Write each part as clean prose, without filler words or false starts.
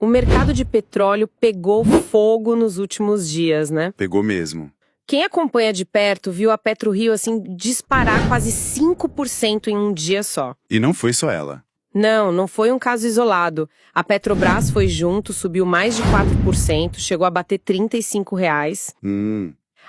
O mercado de petróleo pegou fogo nos últimos dias, né? Pegou mesmo. Quem acompanha de perto viu a PetroRio, assim, disparar quase 5% em um dia só. E não foi só ela. Não foi um caso isolado. A Petrobras foi junto, subiu mais de 4%, chegou a bater R$ 35.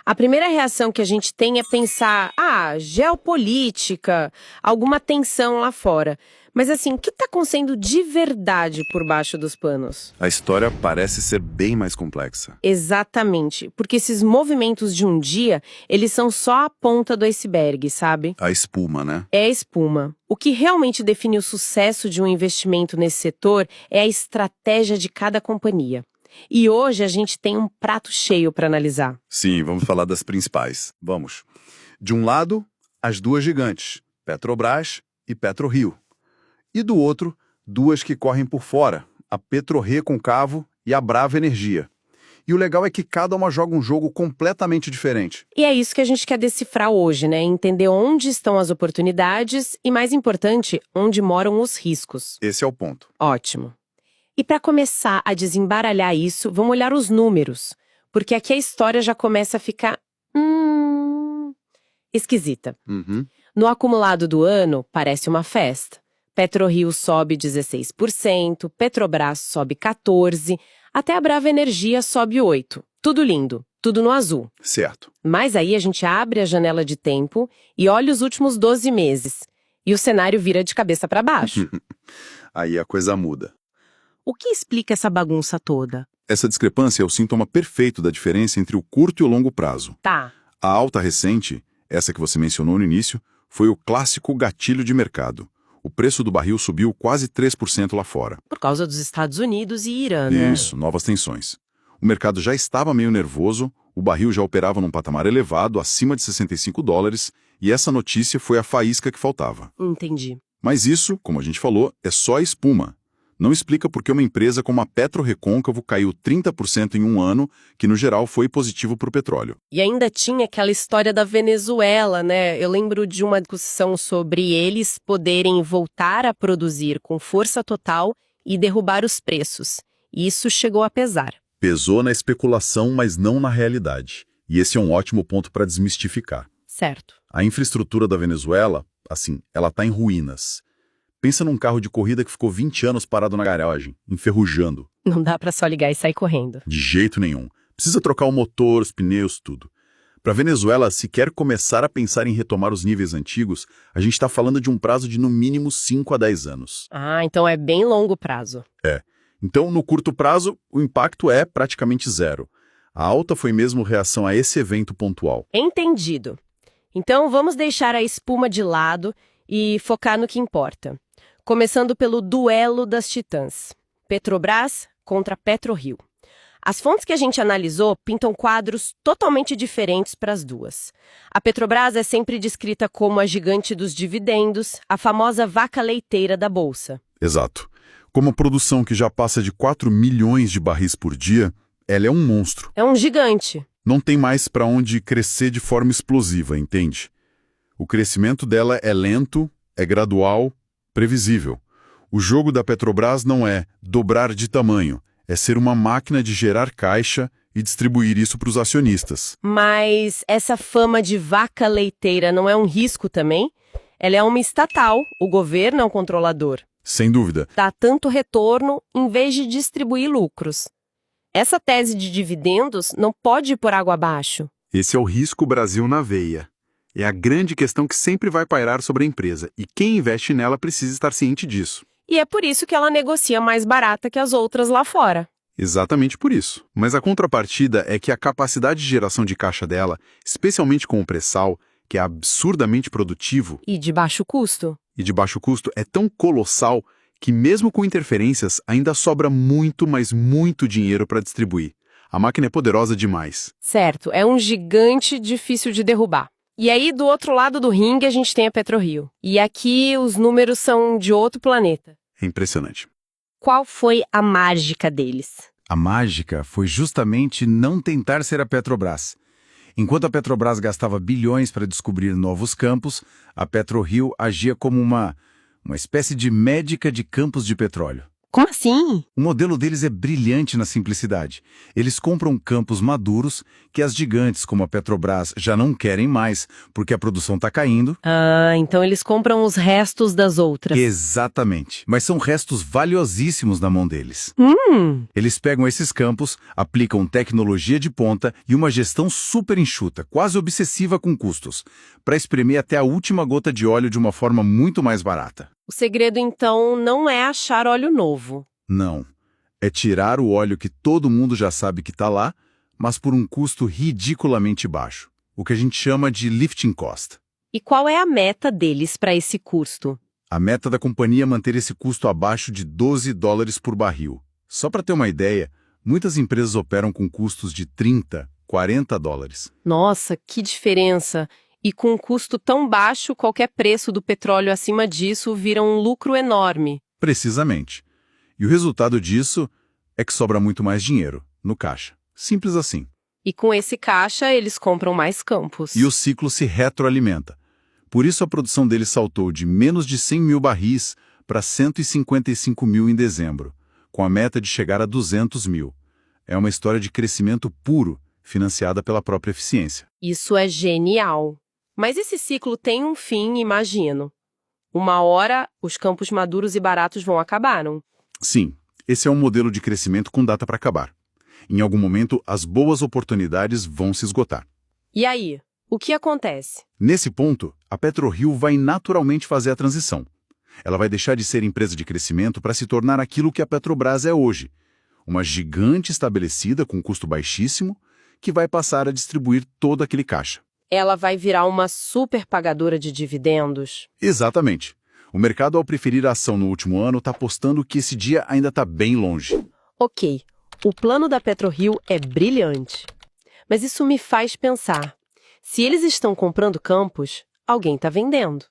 A primeira reação que a gente tem é pensar, geopolítica, alguma tensão lá fora. Mas assim, o que está acontecendo de verdade por baixo dos panos? A história parece ser bem mais complexa. Exatamente, porque esses movimentos de um dia, eles são só a ponta do iceberg, sabe? A espuma, né? É a espuma. O que realmente define o sucesso de um investimento nesse setor é a estratégia de cada companhia. E hoje a gente tem um prato cheio para analisar. Sim, vamos falar das principais. Vamos. De um lado, as duas gigantes, Petrobras e PetroRio. E do outro, duas que correm por fora, a PetroRecôncavo e a Brava Energia. E o legal é que cada uma joga um jogo completamente diferente. E é isso que a gente quer decifrar hoje, né? Entender onde estão as oportunidades e, mais importante, onde moram os riscos. Esse é o ponto. Ótimo. E para começar a desembaralhar isso, vamos olhar os números. Porque aqui a história já começa a ficar esquisita. No acumulado do ano, parece uma festa. PetroRio sobe 16%, Petrobras sobe 14%, até a Brava Energia sobe 8%. Tudo lindo, tudo no azul. Certo. Mas aí a gente abre a janela de tempo e olha os últimos 12 meses. E o cenário vira de cabeça para baixo. Aí a coisa muda. O que explica essa bagunça toda? Essa discrepância é o sintoma perfeito da diferença entre o curto e o longo prazo. Tá. A alta recente, essa que você mencionou no início, foi o clássico gatilho de mercado. O preço do barril subiu quase 3% lá fora. Por causa dos Estados Unidos e Irã, né? Isso, novas tensões. O mercado já estava meio nervoso, o barril já operava num patamar elevado, acima de $65, e essa notícia foi a faísca que faltava. Entendi. Mas isso, como a gente falou, é só espuma. Não explica por que uma empresa como a PetroRecôncavo caiu 30% em um ano, que no geral foi positivo para o petróleo. E ainda tinha aquela história da Venezuela, né? Eu lembro de uma discussão sobre eles poderem voltar a produzir com força total e derrubar os preços. E isso chegou a pesar. Pesou na especulação, mas não na realidade. E esse é um ótimo ponto para desmistificar. Certo. A infraestrutura da Venezuela, assim, ela está em ruínas. Pensa num carro de corrida que ficou 20 anos parado na garagem, enferrujando. Não dá pra só ligar e sair correndo. De jeito nenhum. Precisa trocar o motor, os pneus, tudo. Para a Venezuela, se quer começar a pensar em retomar os níveis antigos, a gente está falando de um prazo de no mínimo 5 a 10 anos. Ah, então é bem longo prazo. É. Então, no curto prazo, o impacto é praticamente zero. A alta foi mesmo reação a esse evento pontual. Entendido. Então vamos deixar a espuma de lado e focar no que importa. Começando pelo duelo das titãs. Petrobras contra PetroRio. As fontes que a gente analisou pintam quadros totalmente diferentes para as duas. A Petrobras é sempre descrita como a gigante dos dividendos, a famosa vaca leiteira da bolsa. Exato. Como a produção que já passa de 4 milhões de barris por dia, ela é um monstro. É um gigante. Não tem mais para onde crescer de forma explosiva, entende? O crescimento dela é lento, é gradual, previsível. O jogo da Petrobras não é dobrar de tamanho, é ser uma máquina de gerar caixa e distribuir isso para os acionistas. Mas essa fama de vaca leiteira não é um risco também? Ela é uma estatal, o governo é um controlador. Sem dúvida. Dá tanto retorno em vez de distribuir lucros. Essa tese de dividendos não pode ir por água abaixo. Esse é o risco Brasil na veia. É a grande questão que sempre vai pairar sobre a empresa, e quem investe nela precisa estar ciente disso. E é por isso que ela negocia mais barata que as outras lá fora. Exatamente por isso. Mas a contrapartida é que a capacidade de geração de caixa dela, especialmente com o pré-sal, que é absurdamente produtivo E de baixo custo. e de baixo custo, é tão colossal que mesmo com interferências ainda sobra muito, mas muito dinheiro para distribuir. A máquina é poderosa demais. Certo, é um gigante difícil de derrubar. E aí, do outro lado do ringue, a gente tem a PetroRio. E aqui os números são de outro planeta. É impressionante. Qual foi a mágica deles? A mágica foi justamente não tentar ser a Petrobras. Enquanto a Petrobras gastava bilhões para descobrir novos campos, a PetroRio agia como uma espécie de médica de campos de petróleo. Como assim? O modelo deles é brilhante na simplicidade. Eles compram campos maduros que as gigantes como a Petrobras já não querem mais, porque a produção está caindo. Ah, então eles compram os restos das outras. Exatamente. Mas são restos valiosíssimos na mão deles. Eles pegam esses campos, aplicam tecnologia de ponta e uma gestão super enxuta, quase obsessiva com custos, para espremer até a última gota de óleo de uma forma muito mais barata. O segredo, então, não é achar óleo novo. Não. É tirar o óleo que todo mundo já sabe que está lá, mas por um custo ridiculamente baixo. O que a gente chama de lifting cost. E qual é a meta deles para esse custo? A meta da companhia é manter esse custo abaixo de $12 por barril. Só para ter uma ideia, muitas empresas operam com custos de $30, $40. Nossa, que diferença! E com um custo tão baixo, qualquer preço do petróleo acima disso vira um lucro enorme. Precisamente. E o resultado disso é que sobra muito mais dinheiro no caixa. Simples assim. E com esse caixa, eles compram mais campos. E o ciclo se retroalimenta. Por isso a produção deles saltou de menos de 100 mil barris para 155 mil em dezembro, com a meta de chegar a 200 mil. É uma história de crescimento puro, financiada pela própria eficiência. Isso é genial. Mas esse ciclo tem um fim, imagino. Uma hora, os campos maduros e baratos vão acabar, não? Sim, esse é um modelo de crescimento com data para acabar. Em algum momento, as boas oportunidades vão se esgotar. E aí, o que acontece? Nesse ponto, a PetroRio vai naturalmente fazer a transição. Ela vai deixar de ser empresa de crescimento para se tornar aquilo que a Petrobras é hoje. Uma gigante estabelecida com custo baixíssimo que vai passar a distribuir todo aquele caixa. Ela vai virar uma super pagadora de dividendos? Exatamente. O mercado, ao preferir a ação no último ano, está apostando que esse dia ainda está bem longe. Ok, o plano da PetroRio é brilhante. Mas isso me faz pensar. Se eles estão comprando campos, alguém está vendendo.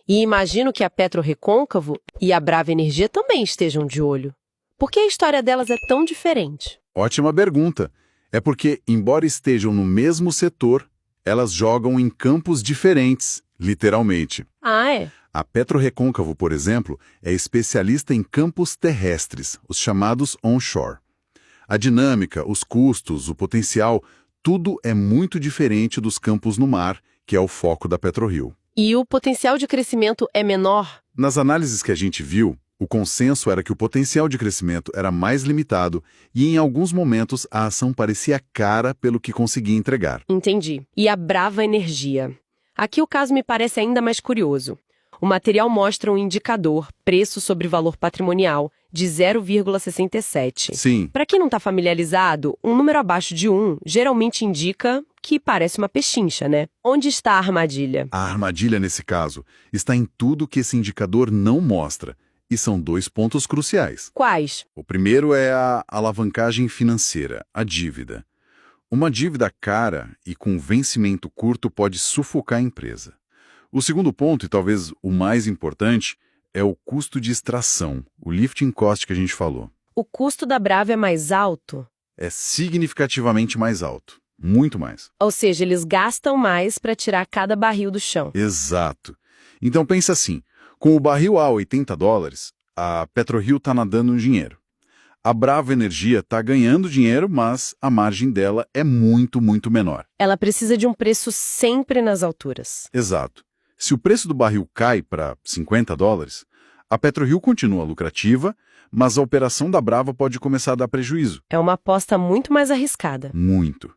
E imagino que a PetroRecôncavo e a Brava Energia também estejam de olho. Por que a história delas é tão diferente? Ótima pergunta. É porque, embora estejam no mesmo setor, elas jogam em campos diferentes, literalmente. Ah, é? A PetroRecôncavo, por exemplo, é especialista em campos terrestres, os chamados onshore. A dinâmica, os custos, o potencial, tudo é muito diferente dos campos no mar, que é o foco da PetroRio. E o potencial de crescimento é menor? Nas análises que a gente viu, o consenso era que o potencial de crescimento era mais limitado e, em alguns momentos, a ação parecia cara pelo que conseguia entregar. Entendi. E a Brava Energia? Aqui o caso me parece ainda mais curioso. O material mostra um indicador, preço sobre valor patrimonial, de 0,67. Sim, Para quem não está familiarizado, um número abaixo de 1 geralmente indica que parece uma pechincha, né? Onde está a armadilha? a armadilha nesse caso está em tudo que esse indicador não mostra. E são dois pontos cruciais. Quais? O primeiro é a alavancagem financeira, a dívida. Uma dívida cara e com vencimento curto pode sufocar a empresa. O segundo ponto, e talvez o mais importante, é o custo de extração, o lifting cost que a gente falou. O custo da Brava é mais alto? É significativamente mais alto, muito mais. Ou seja, eles gastam mais para tirar cada barril do chão. Exato. Então pensa assim, com o barril a $80, a PetroRio está nadando no dinheiro. A Brava Energia está ganhando dinheiro, mas a margem dela é muito, muito menor. Ela precisa de um preço sempre nas alturas. Exato. Se o preço do barril cai para $50, a PetroRio continua lucrativa, mas a operação da Brava pode começar a dar prejuízo. É uma aposta muito mais arriscada. Muito.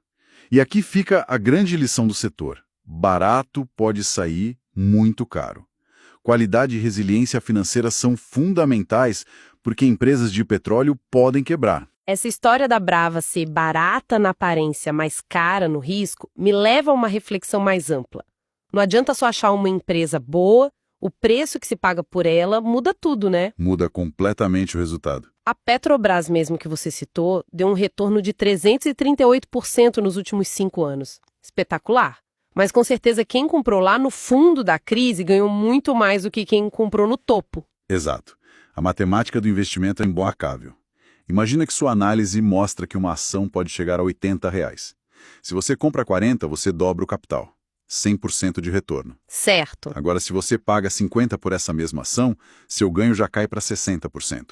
E aqui fica a grande lição do setor. Barato pode sair muito caro. Qualidade e resiliência financeira são fundamentais porque empresas de petróleo podem quebrar. Essa história da Brava ser barata na aparência, mas cara no risco, me leva a uma reflexão mais ampla. Não adianta só achar uma empresa boa, o preço que se paga por ela muda tudo, né? Muda completamente o resultado. A Petrobras mesmo que você citou deu um retorno de 338% nos últimos 5 anos. Espetacular. Mas com certeza quem comprou lá no fundo da crise ganhou muito mais do que quem comprou no topo. Exato. A matemática do investimento é implacável. Imagina que sua análise mostra que uma ação pode chegar a R$80. Se você compra 40, você dobra o capital. 100% de retorno. Certo. Agora, se você paga 50 por essa mesma ação, seu ganho já cai para 60%.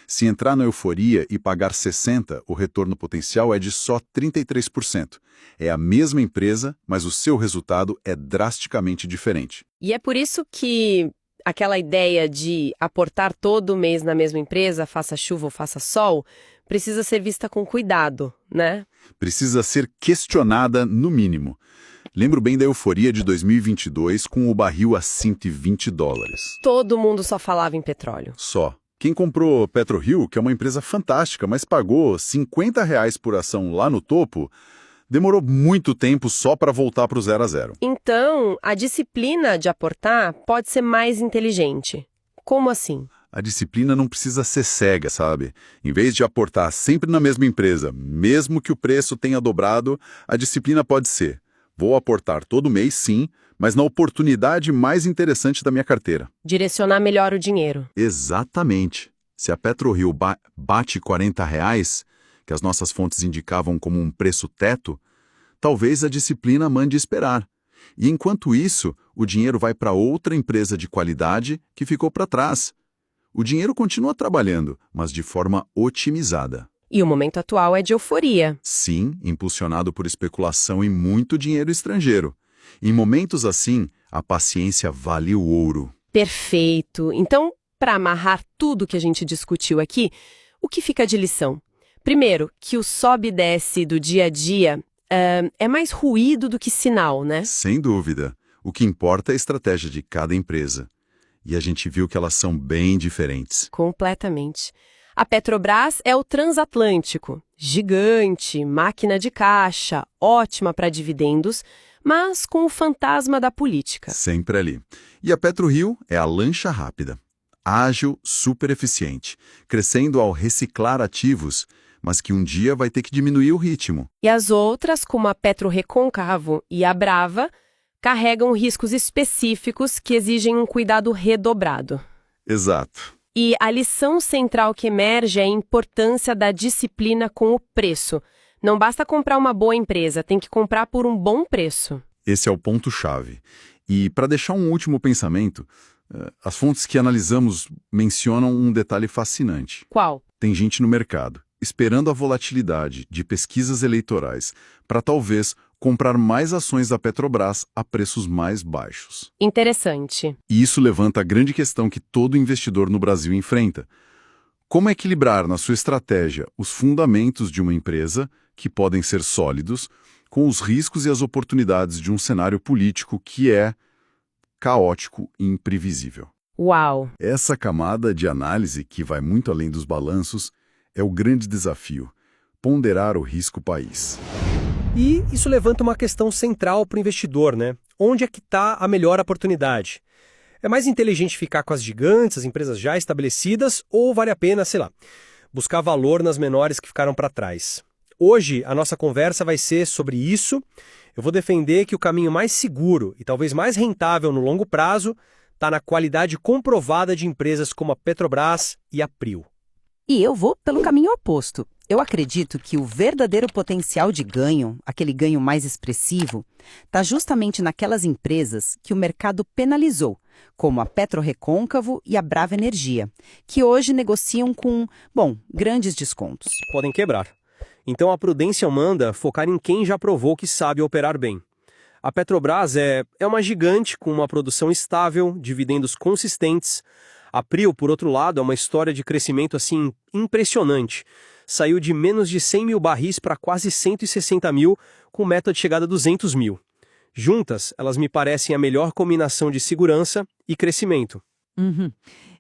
Se entrar na euforia e pagar 60%, o retorno potencial é de só 33%. É a mesma empresa, mas o seu resultado é drasticamente diferente. E é por isso que aquela ideia de aportar todo mês na mesma empresa, faça chuva ou faça sol, precisa ser vista com cuidado, né? Precisa ser questionada no mínimo. Lembro bem da euforia de 2022 com o barril a $120. Todo mundo só falava em petróleo. Só. Quem comprou PetroRio, que é uma empresa fantástica, mas pagou R$ 50 por ação lá no topo, demorou muito tempo só para voltar para o 0 a 0. Então, a disciplina de aportar pode ser mais inteligente. Como assim? A disciplina não precisa ser cega, sabe? Em vez de aportar sempre na mesma empresa, mesmo que o preço tenha dobrado, a disciplina pode ser: vou aportar todo mês, sim, mas na oportunidade mais interessante da minha carteira. Direcionar melhor o dinheiro. Exatamente. Se a PetroRio bate R$ 40, que as nossas fontes indicavam como um preço teto, talvez a disciplina mande esperar. E enquanto isso, o dinheiro vai para outra empresa de qualidade que ficou para trás. O dinheiro continua trabalhando, mas de forma otimizada. E o momento atual é de euforia. Sim, impulsionado por especulação e muito dinheiro estrangeiro. Em momentos assim, a paciência vale o ouro. Perfeito. Então, para amarrar tudo que a gente discutiu aqui, o que fica de lição? Primeiro, que o sobe e desce do dia a dia é mais ruído do que sinal, né? Sem dúvida. O que importa é a estratégia de cada empresa. E a gente viu que elas são bem diferentes. Completamente. A Petrobras é o transatlântico. Gigante, máquina de caixa, ótima para dividendos, mas com o fantasma da política. Sempre ali. E a PetroRio é a lancha rápida. Ágil, super eficiente, crescendo ao reciclar ativos, mas que um dia vai ter que diminuir o ritmo. E as outras, como a PetroRecôncavo e a Brava, carregam riscos específicos que exigem um cuidado redobrado. Exato. E a lição central que emerge é a importância da disciplina com o preço. Não basta comprar uma boa empresa, tem que comprar por um bom preço. Esse é o ponto-chave. E para deixar um último pensamento, as fontes que analisamos mencionam um detalhe fascinante. Qual? Tem gente no mercado, esperando a volatilidade de pesquisas eleitorais para talvez comprar mais ações da Petrobras a preços mais baixos. Interessante. E isso levanta a grande questão que todo investidor no Brasil enfrenta. Como equilibrar na sua estratégia os fundamentos de uma empresa, que podem ser sólidos, com os riscos e as oportunidades de um cenário político que é caótico e imprevisível? Uau! Essa camada de análise, que vai muito além dos balanços, é o grande desafio: ponderar o risco país. E isso levanta uma questão central para o investidor, né? Onde é que está a melhor oportunidade? É mais inteligente ficar com as gigantes, as empresas já estabelecidas, ou vale a pena, sei lá, buscar valor nas menores que ficaram para trás? Hoje, a nossa conversa vai ser sobre isso. Eu vou defender que o caminho mais seguro e talvez mais rentável no longo prazo está na qualidade comprovada de empresas como a Petrobras e a Prio. E eu vou pelo caminho oposto. Eu acredito que o verdadeiro potencial de ganho, aquele ganho mais expressivo, está justamente naquelas empresas que o mercado penalizou, como a PetroRecôncavo e a Brava Energia, que hoje negociam com, grandes descontos. Podem quebrar. Então a prudência manda focar em quem já provou que sabe operar bem. A Petrobras é uma gigante com uma produção estável, dividendos consistentes. A Prio, por outro lado, é uma história de crescimento assim impressionante. Saiu de menos de 100 mil barris para quase 160 mil, com meta de chegada a 200 mil. Juntas, elas me parecem a melhor combinação de segurança e crescimento.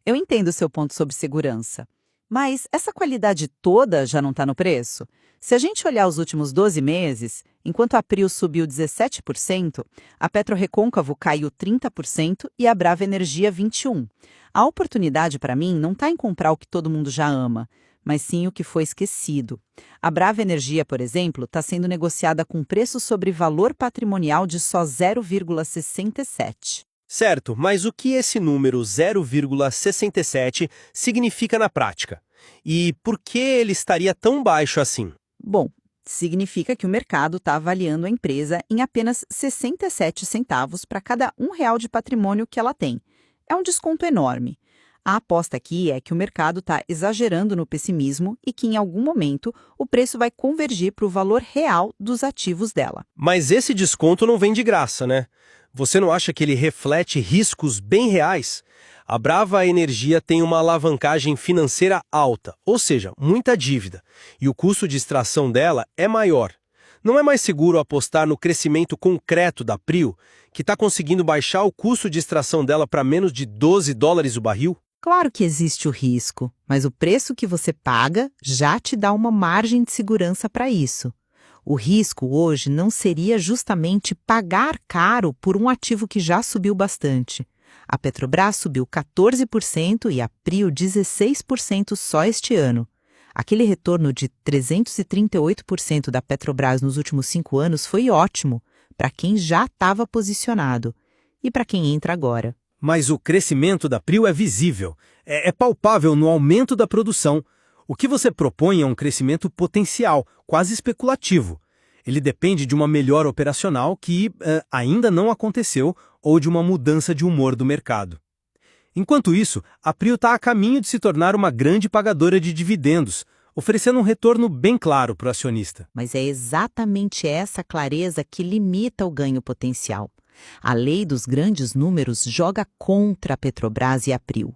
Eu entendo o seu ponto sobre segurança. Mas essa qualidade toda já não está no preço? Se a gente olhar os últimos 12 meses, enquanto a Prio subiu 17%, a PetroRecôncavo caiu 30% e a Brava Energia 21%. A oportunidade, para mim, não está em comprar o que todo mundo já ama, mas sim o que foi esquecido. A Brava Energia, por exemplo, está sendo negociada com preço sobre valor patrimonial de só 0,67. Certo, mas o que esse número 0,67 significa na prática? E por que ele estaria tão baixo assim? Bom, significa que o mercado está avaliando a empresa em apenas 67 centavos para cada R$1 de patrimônio que ela tem. É um desconto enorme. A aposta aqui é que o mercado está exagerando no pessimismo e que, em algum momento, o preço vai convergir para o valor real dos ativos dela. Mas esse desconto não vem de graça, né? Você não acha que ele reflete riscos bem reais? A Brava Energia tem uma alavancagem financeira alta, ou seja, muita dívida, e o custo de extração dela é maior. Não é mais seguro apostar no crescimento concreto da Prio, que está conseguindo baixar o custo de extração dela para menos de $12 o barril? Claro que existe o risco, mas o preço que você paga já te dá uma margem de segurança para isso. O risco hoje não seria justamente pagar caro por um ativo que já subiu bastante. A Petrobras subiu 14% e a Prio 16% só este ano. Aquele retorno de 338% da Petrobras nos últimos 5 anos foi ótimo para quem já estava posicionado e para quem entra agora. Mas o crescimento da Prio é visível, é palpável no aumento da produção. O que você propõe é um crescimento potencial, quase especulativo. Ele depende de uma melhora operacional que ainda não aconteceu ou de uma mudança de humor do mercado. Enquanto isso, a Prio está a caminho de se tornar uma grande pagadora de dividendos, oferecendo um retorno bem claro para o acionista. Mas é exatamente essa clareza que limita o ganho potencial. A lei dos grandes números joga contra a Petrobras e a Prio.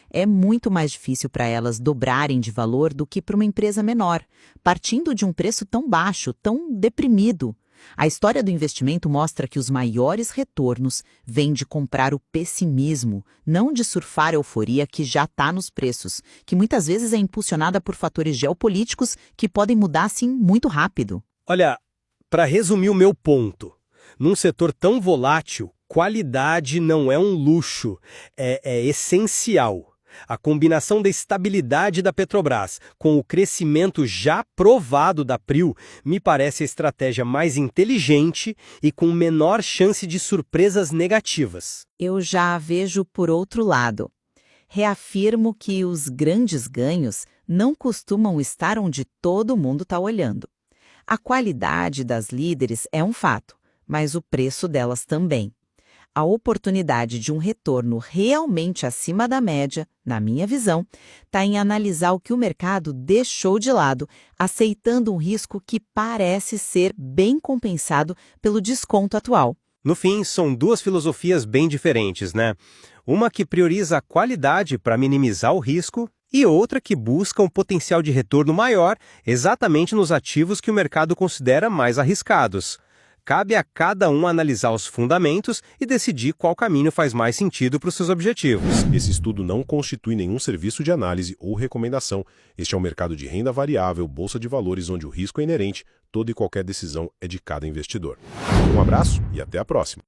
É muito mais difícil para elas dobrarem de valor do que para uma empresa menor, partindo de um preço tão baixo, tão deprimido. A história do investimento mostra que os maiores retornos vêm de comprar o pessimismo, não de surfar a euforia que já está nos preços, que muitas vezes é impulsionada por fatores geopolíticos que podem mudar assim muito rápido. Olha, para resumir o meu ponto, num setor tão volátil, qualidade não é um luxo, é essencial. A combinação da estabilidade da Petrobras com o crescimento já provado da Prio me parece a estratégia mais inteligente e com menor chance de surpresas negativas. Eu já a vejo por outro lado. Reafirmo que os grandes ganhos não costumam estar onde todo mundo está olhando. A qualidade das líderes é um fato, mas o preço delas também. A oportunidade de um retorno realmente acima da média, na minha visão, está em analisar o que o mercado deixou de lado, aceitando um risco que parece ser bem compensado pelo desconto atual. No fim, são duas filosofias bem diferentes, né? Uma que prioriza a qualidade para minimizar o risco e outra que busca um potencial de retorno maior exatamente nos ativos que o mercado considera mais arriscados. Cabe a cada um analisar os fundamentos e decidir qual caminho faz mais sentido para os seus objetivos. Esse estudo não constitui nenhum serviço de análise ou recomendação. Este é um mercado de renda variável, bolsa de valores, onde o risco é inerente. Toda e qualquer decisão é de cada investidor. Um abraço e até a próxima.